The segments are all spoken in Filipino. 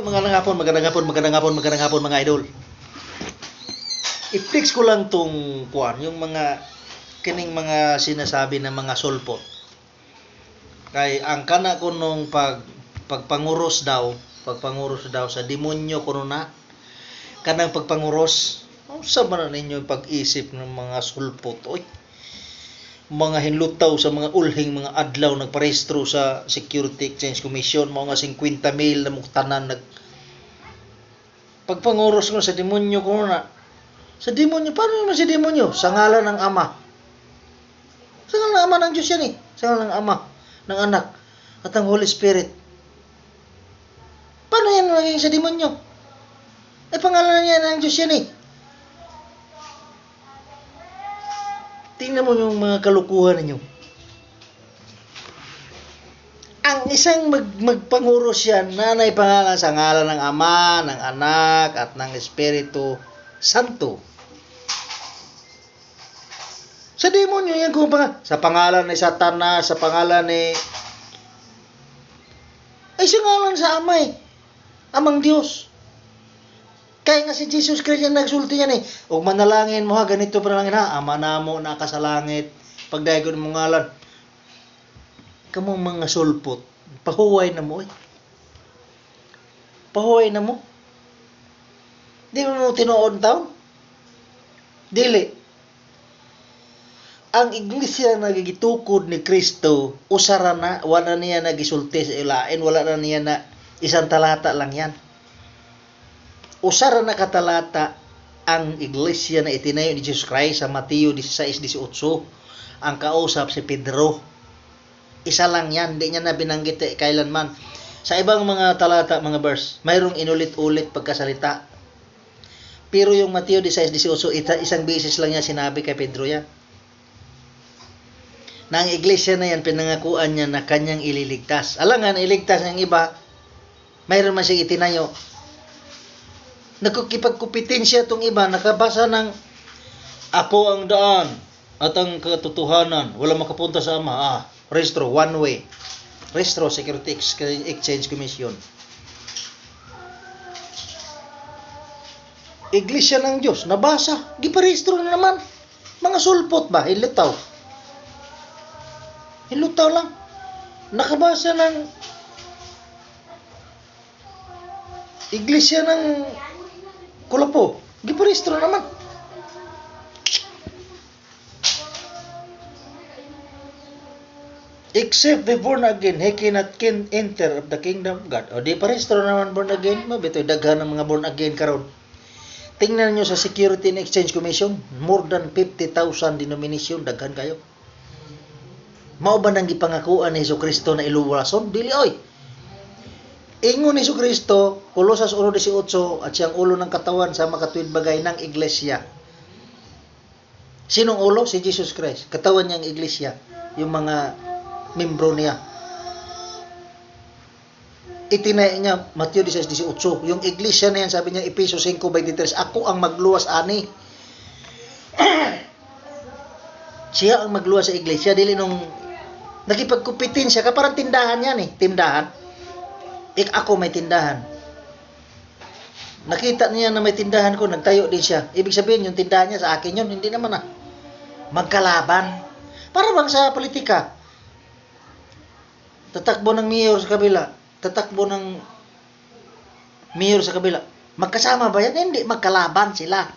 magandang hapon mga idol. I-fix ko lang tong yung kining mga sinasabi ng mga sulpot. Kay ang kana ko nung pagpanguros daw sa demonyo kuno na kanang pagpanguros. Unsa man ninyo pag-isip ng mga sulpot oy? Mga hinlutaw sa mga ulhing mga adlaw nagparehistro sa Security Exchange Commission mga 50,000 na muktanan pagpanguros ko sa demonyo ko na. Sa demonyo, paano naman si demonyo? Sa ngalan ng Ama. Sa ngalan ng Ama ng Diyos yan eh. Sa ngalan ng Ama, ng Anak, at ng Holy Spirit. Paano yan magiging sa demonyo? Pangalan niya ng Diyos yan eh. Tingnan mo yung mga kalukuhan ninyo. Ang isang magpanguros yan, nanay pangalan sa ngalan ng Ama, ng Anak, at ng Espiritu Santo. Sa demonyo yan kung sa pangalan ni Satanas, sa pangalan ni sa ngalan sa Ama eh. Amang Diyos. Kaya nga si Jesus Christ yung nagsulti yan eh. Huwag manalangin mo ha, ganito panalangin ha. Ama na mo, naka sa langit. Pagdahigon mo ngalan. Kamong mga sulpot, pahuway na mo eh. Pahuway na mo. Di mo tinuod taon? Dili. Ang iglesia na nagigitukod ni Kristo, usara na, wala niya nagisulti sa ilain, wala na niya na isang talata lang yan. Usara na katalata ang iglesia na itinayo ni Jesus Christ sa Mateo 16:18. Ang kausap si Pedro. Isa lang yan, hindi niya na binanggit kailanman. Sa ibang mga talata, mga verse, mayroong inulit-ulit pagkasalita. Pero yung Mateo 16:18, isang beses lang niya sinabi kay Pedro yan. Na ang iglesia na yan, pinangakuan niya na kanyang ililigtas. Alangan, iligtas ng iba, mayroon man siyang itinayo. Nagkukipagkupitensya itong iba, nakabasa ng ako ang daan at ang katotohanan, wala makapunta sa Ama. Rehistro, one way. Rehistro, Security Exchange Commission. Iglesia ng Diyos, nabasa, giparehistro na naman. Mga sulpot ba? Hilitaw lang. Nakabasa ng iglesia ng Kulapo. Giparehistro naman. Except the born again, he cannot enter of the kingdom of God. O di parehistro naman born again. Mabito, daghan ng mga born again karon. Tingnan nyo sa Security and Exchange Commission, more than 50,000 denomination, daghan kayo. Mao ba nang gipangakuan ni Jesucristo na iluwalason? Dili oy. Ingon ni Jesucristo, Kolosas 1:18 at siyang ulo ng katawan sa makatuwid bagay ng iglesia. Sinong ulo? Si Jesus Christ. Katawan niyang iglesia. Yung mga membro niya. Itinay niya Mateo 16:18. Yung iglesia na yan, sabi niya Efesos 5:23, ako ang magluwas ani. Siya ang magluwas sa iglesia. Dili nung nakipagkupitin siya. Parang tindahan yan eh. Tindahan. Ako may tindahan. Nakita niya na may tindahan ko, nagtayo din siya. Ibig sabihin, yung tindahan niya sa akin yun. Hindi naman magkalaban. Para bang sa politika. Tatakbo ng mayor sa kabila. Tatakbo ng mayor sa kabila. Magkasama ba yan? Hindi, magkalaban sila.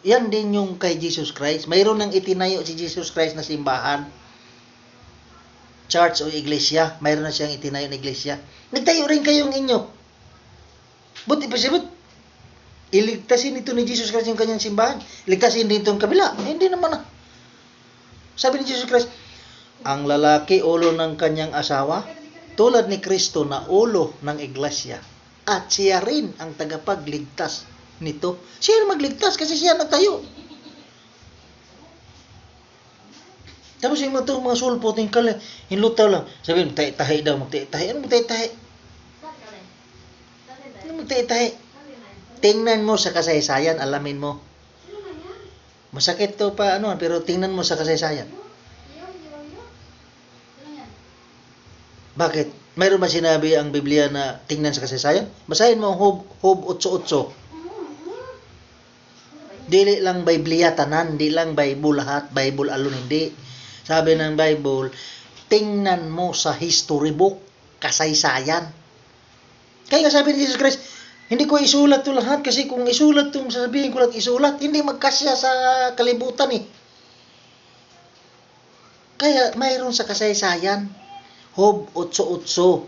Yan din yung kay Jesus Christ. Mayroon nang itinayo si Jesus Christ na simbahan. Church o iglesia. Mayroon na siyang itinayo na iglesia. Nagtayo rin kayong inyo. Buti pa siya, iligtasin ito ni Jesus Christ yung kanyang simbahan. Iligtasin din itong kabila. Hindi naman na. Sabi ni Jesus Christ, ang lalaki ulo ng kanyang asawa, tulad ni Kristo na ulo ng iglesia. At siya rin ang tagapagligtas nito. Siya magligtas kasi siya nagtayo. Tapos yung mga sulpot, yung hinlutaw lang. Sabihin, tahi daw, magtahi. Ano magtahi? Ano magtahi? Tingnan mo sa kasaysayan, alamin mo. Masakit to pa, pero tingnan mo sa kasaysayan. Bakit? Mayroon ba sinabi ang Biblia na tingnan sa kasaysayan? Basahin mo ang Job 8:8. Dili lang Biblia tanan, di lang Bible lahat, Bible alone hindi. Sabi ng Bible, tingnan mo sa history book, kasaysayan. Kaya nga sabi ni Jesus Christ, hindi ko isulat to lahat kasi kung isulat to, sasabihin ko lang isulat, hindi magkasya sa kalibutan eh. Kaya mayroon sa kasaysayan, Job 8:8.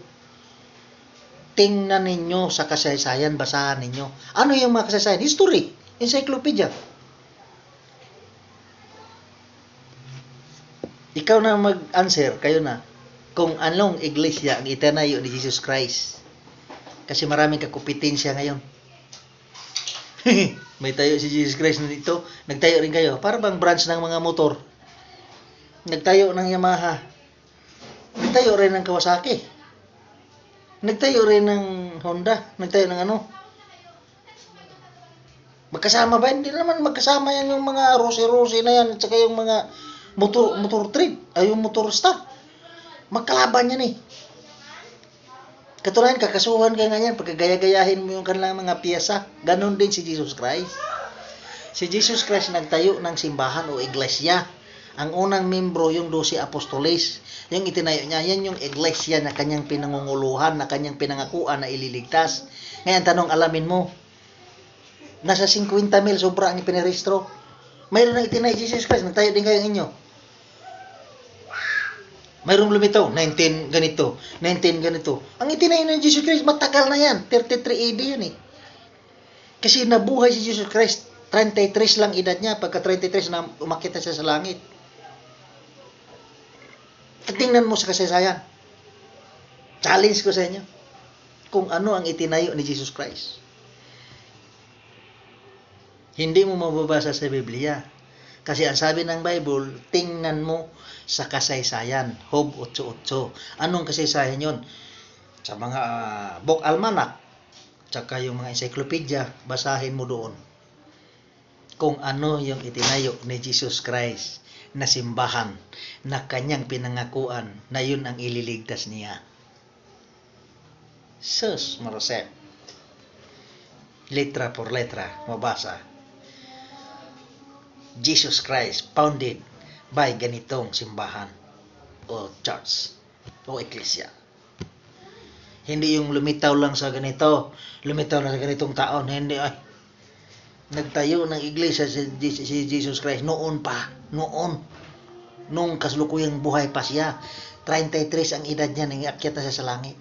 Tingnan ninyo sa kasaysayan, basahan ninyo. Ano yung mga kasaysayan? History, encyclopedia. Ikaw na mag-answer, kayo na. Kung anong iglesia ang itinayo ni Jesus Christ. Kasi maraming kakumpetensya ngayon. May tayo si Jesus Christ na dito, nagtayo rin kayo. Para bang branch ng mga motor. Nagtayo ng Yamaha. Nagtayo rin ng Kawasaki. Nagtayo rin ng Honda. Nagtayo ng ano. Magkasama ba? Hindi naman magkasama yan yung mga Rossi na yan. At saka yung mga motor trade. Ay yung motor star. Magkalaban yan eh. Katulahan, kakasuhan ka nga yan. Pagkagaya-gayahin mo yung kanilang mga piyesa. Ganon din si Jesus Christ. Si Jesus Christ nagtayo ng simbahan o iglesia. Ang unang membro, yung 12 apostoles, yung itinayo niya, yan yung iglesia na kanyang pinangunguluhan, na kanyang pinangakuan na ililigtas. Ngayon, tanong, alamin mo, nasa 50,000 sobra ang ipinirehistro. Mayroon na itinayo Jesus Christ, nagtayo din kayo inyo. Mayroong lumitaw, 19 ganito, 19 ganito. Ang itinayo ng Jesus Christ, matagal na yan, 33 AD yan eh. Kasi nabuhay si Jesus Christ, 33 lang edad niya, pagka 33 na umakyat na siya sa langit. Tingnan mo sa kasaysayan. Challenge ko sa inyo. Kung ano ang itinayo ni Jesus Christ. Hindi mo mababasa sa Biblia. Kasi ang sabi ng Bible, tingnan mo sa kasaysayan. Job 8:8. Anong kasaysayan yon? Sa mga book almanac, tsaka yung mga encyclopedia, basahin mo doon. Kung ano yung itinayo ni Jesus Christ na simbahan na kanyang pinangakuan na yun ang ililigtas niya. Sus, Marosep. Letra por letra, mabasa. Jesus Christ founded by ganitong simbahan o church o iglesia. Hindi yung lumitaw lang sa ganito, lumitaw lang sa ganitong taon, hindi ay. Nagtayo ng iglesia si Jesus Christ noon pa, nung kaslukuyang buhay pa siya. 33 ang edad niya nang iakyat na siya sa langit.